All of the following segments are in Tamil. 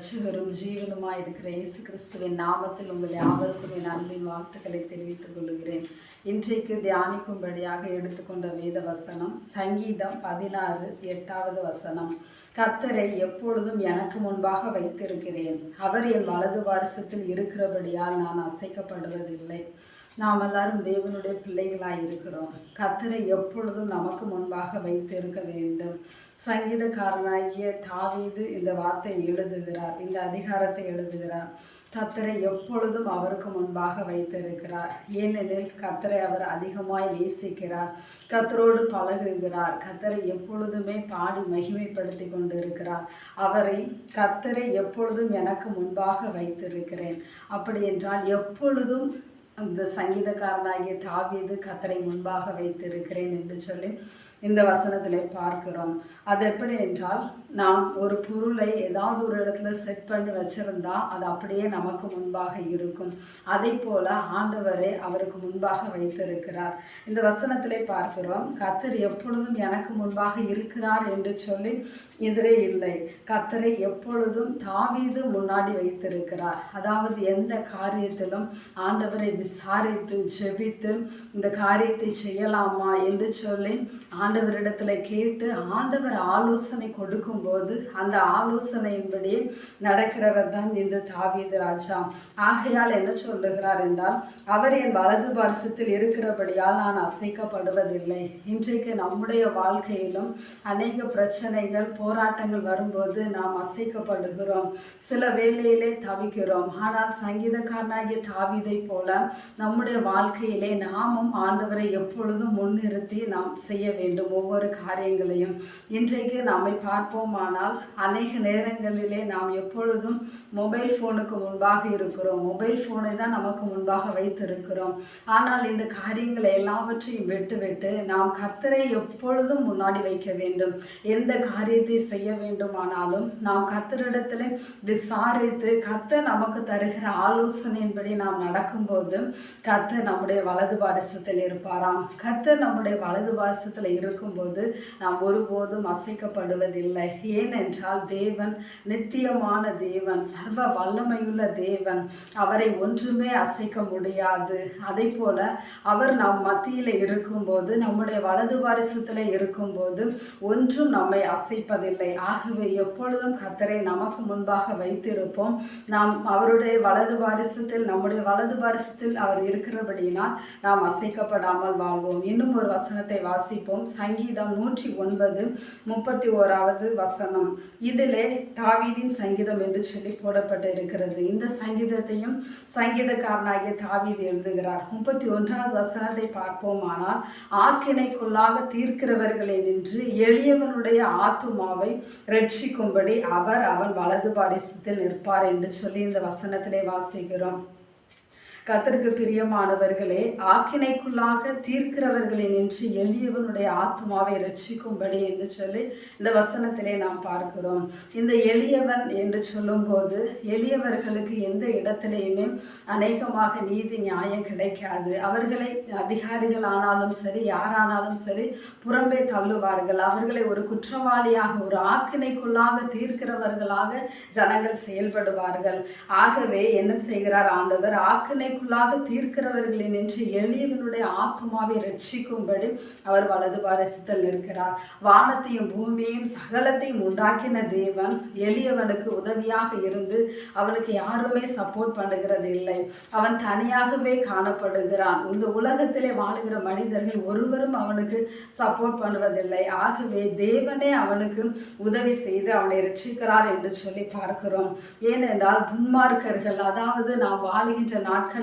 இரட்சகரும் ஜீவனுமாய் இருக்கிற இயேசு கிறிஸ்துவின் நாமத்தில் உங்கள் யாவருக்கும் என் அன்பின் வாழ்த்துக்களை தெரிவித்துக் கொள்கிறேன். இன்றைக்கு தியானிக்கும்படியாக எடுத்துக்கொண்ட வேத வசனம் சங்கீதம் 16:8 வசனம். கர்த்தரை எப்பொழுதும் எனக்கு முன்பாக வைத்திருக்கிறேன், அவர் என் வலது பாரிசத்தில் இருக்கிறபடியால் நான் அசைக்கப்படுவதில்லை. நாம் எல்லாரும் தேவனுடைய பிள்ளைகளாய் இருக்கிறோம். கர்த்தரை எப்பொழுதும் நமக்கு முன்பாக வைத்து இருக்க வேண்டும். சங்கீதக்காரனாகிய தாவீது இந்த வார்த்தை எழுதுகிறார், இந்த அதிகாரத்தை எழுதுகிறார். கர்த்தரை எப்பொழுதும் அவருக்கு முன்பாக வைத்திருக்கிறார். ஏனெனில் கர்த்தரை அவர் அதிகமாய் நேசிக்கிறார், கர்த்தரோடு பழகுகிறார், கர்த்தரை எப்பொழுதுமே பாடி மகிமைப்படுத்தி கொண்டு இருக்கிறார். கர்த்தரை எப்பொழுதும் எனக்கு முன்பாக வைத்திருக்கிறேன். அப்படி என்றால் எப்பொழுதும் அந்த சங்கீதக்காரனாகிய தாவீது கர்த்தரை முன்பாக வைத்திருக்கிறேன் என்று சொல்லி இந்த வசனத்திலே பார்க்கிறோம். அது எப்படி என்றால், நாம் ஒரு பொருளை ஏதாவது ஒரு இடத்துல செட் பண்ணி வச்சிருந்தா அது அப்படியே நமக்கு முன்பாக இருக்கும். அதை போல ஆண்டவரை அவருக்கு முன்பாக வைத்திருக்கிறார். இந்த வசனத்திலே பார்க்கிறோம், கர்த்தர் எப்பொழுதும் எனக்கு முன்பாக இருக்கிறார் என்று சொல்லி எதிரே இல்லை. கர்த்தரை எப்பொழுதும் தாவீது முன்னாடி வைத்திருக்கிறார். அதாவது எந்த காரியத்திலும் ஆண்டவரை விசாரித்து ஜெபித்து இந்த காரியத்தை செய்யலாமா என்று சொல்லி ஆண்டவரிடத்துல கேட்டு ஆண்டவர் ஆலோசனை கொடுக்கும்போது அந்த ஆலோசனையின்படி நடக்கிறவர் தான் இந்த தாவீது ராஜா. ஆகையால் என்ன சொல்லுகிறார் என்றால், அவர் என் வலது பாரிசத்தில் இருக்கிறபடியால் நான் அசைக்கப்படுவதில்லை. இன்றைக்கு நம்முடைய வாழ்க்கையிலும் அநேக பிரச்சனைகள் போராட்டங்கள் வரும்போது நாம் அசைக்கப்படுகிறோம், சில வேளையிலே தவிக்கிறோம். ஆனால் சங்கீதக்காரனாகிய தாவீதை போல நம்முடைய வாழ்க்கையிலே நாமும் ஆண்டவரை எப்பொழுதும் முன்னிறுத்தி நாம் செய்ய வேண்டும் ஒவ்வொரு காரியங்களையும். இன்றைக்கு நம்மை பார்ப்போமானால் அநேக நேரங்களிலே நாம் எப்பொழுதும் மொபைல் ஃபோனுக்கு முன்பாக இருக்கிறோம், மொபைல் ஃபோனை தான் நமக்கு முன்பாக வைத்திருக்கிறோம். ஆனால் இந்த காரியங்களை எல்லாவற்றையும் விட்டுவிட்டு நாம் கர்த்தரை எப்பொழுதும் முன்னாடி வைக்க வேண்டும். எந்த காரியத்தை செய்ய வேண்டுமானாலும் நாம் கர்த்தரிடத்தில் விசாரித்து கர்த்தர் நமக்கு தருகிற ஆலோசனையின்படி நாம் நடக்கும்போது கர்த்தர் நம்முடைய வலது பாரிசத்தில் இருப்பாராம். கர்த்தர் நம்முடைய வலது பாரிசத்தில் இருக்கும்போது நாம் ஒருபோதும் அசைக்கப்படுவதில்லை. ஏனென்றால் தேவன் நித்தியமான தேவன், சர்வ வல்லமையுள்ள தேவன். அவரை ஒன்றுமே அசைக்க முடியாது. அதே போல அவர் நம் மத்தியில் இருக்கும்போது, நம்முடைய வலது பாரிசத்தில் இருக்கும்போது ஒன்றும் நம்மை அசைப்பதில்லை. ஆகவே எப்பொழுதும் கர்த்தரை நமக்கு முன்பாக வைத்திருப்போம். நாம் அவருடைய வலது பாரிசத்தில், நம்முடைய வலது பாரிசத்தில் அவர் இருக்கிறபடியினால் நாம் அசைக்கப்படாமல் வாழ்வோம். இன்னும் ஒரு வசனத்தை வாசிப்போம். சங்கீதம் 109:31 வசனம். இதிலே தாவீதின் சங்கீதம் என்று சொல்லி போடப்பட்டு இருக்கிறது. இந்த சங்கீதத்தையும் சங்கீதக்காரனாகிய தாவீது எழுதுகிறார். 31 வசனத்தை பார்ப்போமானால், ஆக்கினைக்குள்ளாக தீர்க்கிறவர்களை நின்று எளியவனுடைய ஆத்துமாவை ரட்சிக்கும்படி அவர் அவன் வலது பாரிசத்தில் நிற்பார் என்று சொல்லி இந்த வசனத்திலே வாசிக்கிறோம். கர்த்தருக்கு பிரியமானவர்களே, ஆக்கினைக்குள்ளாக தீர்க்கிறவர்களை நின்று எளியவனுடைய ஆத்மாவை ரட்சிக்கும்படி என்று சொல்லி இந்த வசனத்திலே நாம் பார்க்கிறோம். இந்த எளியவன் என்று சொல்லும்போது எளியவர்களுக்கு எந்த இடத்திலையுமே அநேகமாக நீதி நியாயம் கிடைக்காது. அவர்களை அதிகாரிகள் ஆனாலும் சரி, யாரானாலும் சரி புறம்பே தள்ளுவார்கள். அவர்களை ஒரு குற்றவாளியாக, ஒரு ஆக்கினைக்குள்ளாக தீர்க்கிறவர்களாக ஜனங்கள் செயல்படுவார்கள். ஆகவே என்ன செய்கிறார் ஆண்டவர்? ஆக்கினைக்குள்ளாக தீர்க்கிறவர்களை நின்று எளியவனுடைய ஆத்மாவை ரட்சிக்கும்படி அவர் வலது பாரிசத்தில் நிற்கிறார். வானத்தையும் பூமியையும் சகலத்தையும் உண்டாக்கின தேவன் எளியவனுக்கு உதவியாக இருந்து அவனுக்கு யாருமே சப்போர்ட் பண்ணுகிறது இல்லை. அவன் தனியாகவே காணப்படுகிறான். இந்த உலகத்திலே வாழுகிற மனிதர்கள் ஒருவரும் அவனுக்கு சப்போர்ட் பண்ணுவதில்லை. ஆகவே தேவனே அவனுக்கு உதவி செய்து அவனை ரட்சிக்கிறார் என்று சொல்லி பார்க்கிறோம். ஏனென்றால் துன்மார்க்கர்கள், அதாவது நாம் வாழுகின்ற நாட்களிலே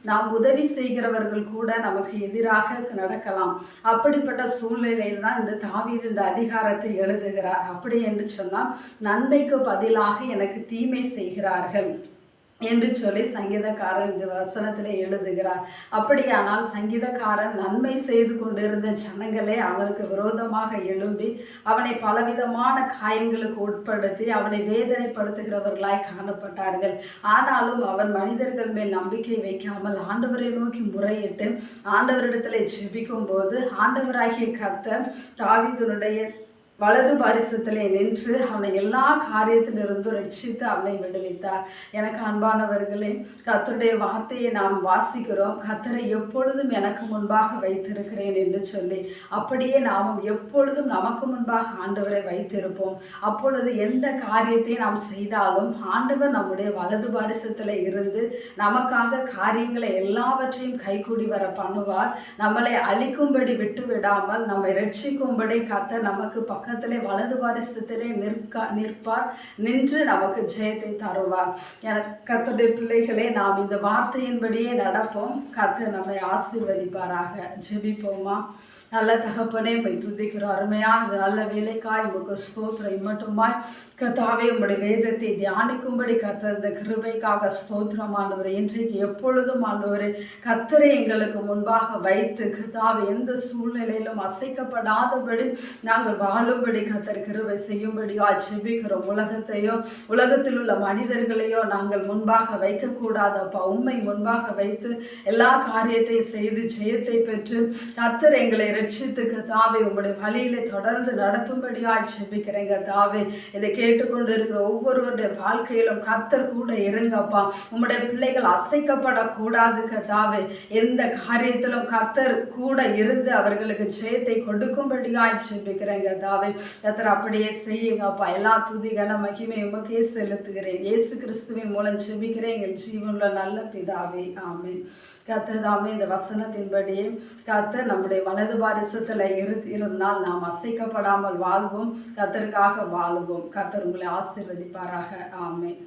நாம் உதவி செய்கிறவர்கள் கூட நமக்கு எதிராக நடக்கலாம். அப்படிப்பட்ட சூழ்நிலையில் தான் இந்த தாவீது இந்த அதிகாரத்தை எழுதுகிறார். அப்படி என்று சொன்னால், நன்மைக்கு பதிலாக எனக்கு தீமை செய்கிறார்கள் என்று சொல்லி சங்கீதக்காரன் இந்த வசனத்திலே எழுதுகிறார். அப்படியானால் சங்கீதக்காரன் நன்மை செய்து கொண்டிருந்த ஜனங்களே அவனுக்கு விரோதமாக எழும்பி அவனை பலவிதமான காயங்களுக்கு உட்படுத்தி அவனை வேதனைப்படுத்துகிறவர்களாய் காணப்பட்டார்கள். ஆனாலும் அவன் மனிதர்கள் மேல் நம்பிக்கை வைக்காமல் ஆண்டவரை நோக்கி முறையிட்டு ஆண்டவரிடத்தில் ஜெபிக்கும் போது ஆண்டவராகிய கர்த்தர் தாவீதுனுடைய வலது பாரிசத்திலே நின்று அவனை எல்லா காரியத்திலிருந்தும் ரட்சித்து அவனை விடுவித்தார். எனக்கு அன்பானவர்களே, கர்த்தருடைய வார்த்தையை நாம் வாசிக்கிறோம், கர்த்தரை எப்பொழுதும் எனக்கு முன்பாக வைத்திருக்கிறேன் என்று சொல்லி. அப்படியே நாமும் எப்பொழுதும் நமக்கு முன்பாக ஆண்டவரை வைத்திருப்போம். அப்பொழுது எந்த காரியத்தை நாம் செய்தாலும் ஆண்டவர் நம்முடைய வலது பாரிசத்தில் இருந்து நமக்காக காரியங்களை எல்லாவற்றையும் கைகூடி வர பண்ணுவார். நம்மளை அழிக்கும்படி விட்டு விடாமல் நம்மை ரட்சிக்கும்படி கர்த்தர் நமக்கு பக்கத்திலே வலது பாரிசத்திலே நிற்பார், நின்று நமக்கு ஜெயத்தை தருவார். கர்த்தருடைய பிள்ளைகளே, நாம் இந்த வார்த்தையின்படியே நடப்போம். கர்த்தர் நம்மை ஆசீர்வதிப்பாராக. ஜெபிப்போமா? நல்ல தகப்பனே, உம்மை துதிக்கிறோம். அருமையான நல்ல வேலைக்காய் உமக்கு ஸ்தோத்திரம். இம்மட்டுமாய் கர்த்தாவே, உம்முடைய வேதத்தை தியானிக்கும்படி கர்த்தர் இந்த கிருபைக்காக ஸ்தோத்திரம் ஆண்டவரே. இன்றைக்கு எப்பொழுதும் ஆண்டவரே கர்த்தரை எங்களுக்கு முன்பாக வைத்து கர்த்தாவே எந்த சூழ்நிலையிலும் அசைக்கப்படாதபடி நாங்கள் வாழும்படி கர்த்தர் கிருபை செய்யும்படியா ஜெபிக்கிறோம். உலகத்தையோ உலகத்தில் உள்ள மனிதர்களையோ நாங்கள் முன்பாக வைக்கக்கூடாதப்பா. உம்மை முன்பாக வைத்து எல்லா காரியத்தையும் செய்து ஜெயத்தை பெற்று கர்த்தர் எங்களை ரட்சித்து கர்த்தாவே உம்முடைய வழியிலே தொடர்ந்து நடத்தும்படியா ஜெபிக்கிறேன். கர்த்தாவே, இதை கேட்டுக்கொண்டு இருக்கிற ஒவ்வொருவருடைய வாழ்க்கையிலும் கர்த்தர் கூட இருங்கப்பா. உம்முடைய பிள்ளைகள் அசைக்கப்படக்கூடாது கர்த்தாவே. எந்த காரியத்திலும் கர்த்தர் கூட இருந்து அவர்களுக்கு ஜெயத்தை கொடுக்கும்படியாய் ஜெபிக்கிறேன் கர்த்தாவே. கர்த்தர் அப்படியே செய்யுங்கப்பா. எல்லா துதி கன மகிமை உமக்கே செலுத்துகிறேன். இயேசு கிறிஸ்துவின் மூலம் ஜெபிக்கிறேன் எங்கள் ஜீவனுள்ள நல்ல பிதாவே, ஆமென். கர்த்தர் தாமே இந்த வசனத்தின்படியே கர்த்தர் நம்முடைய வலது பாரிசத்தில் இருந்தால் நாம் அசைக்கப்படாமல் வாழ்வோம், கர்த்தருக்காக வாழுவோம். கர்த்தர் உங்களை ஆசீர்வதிப்பாராக. ஆமென்.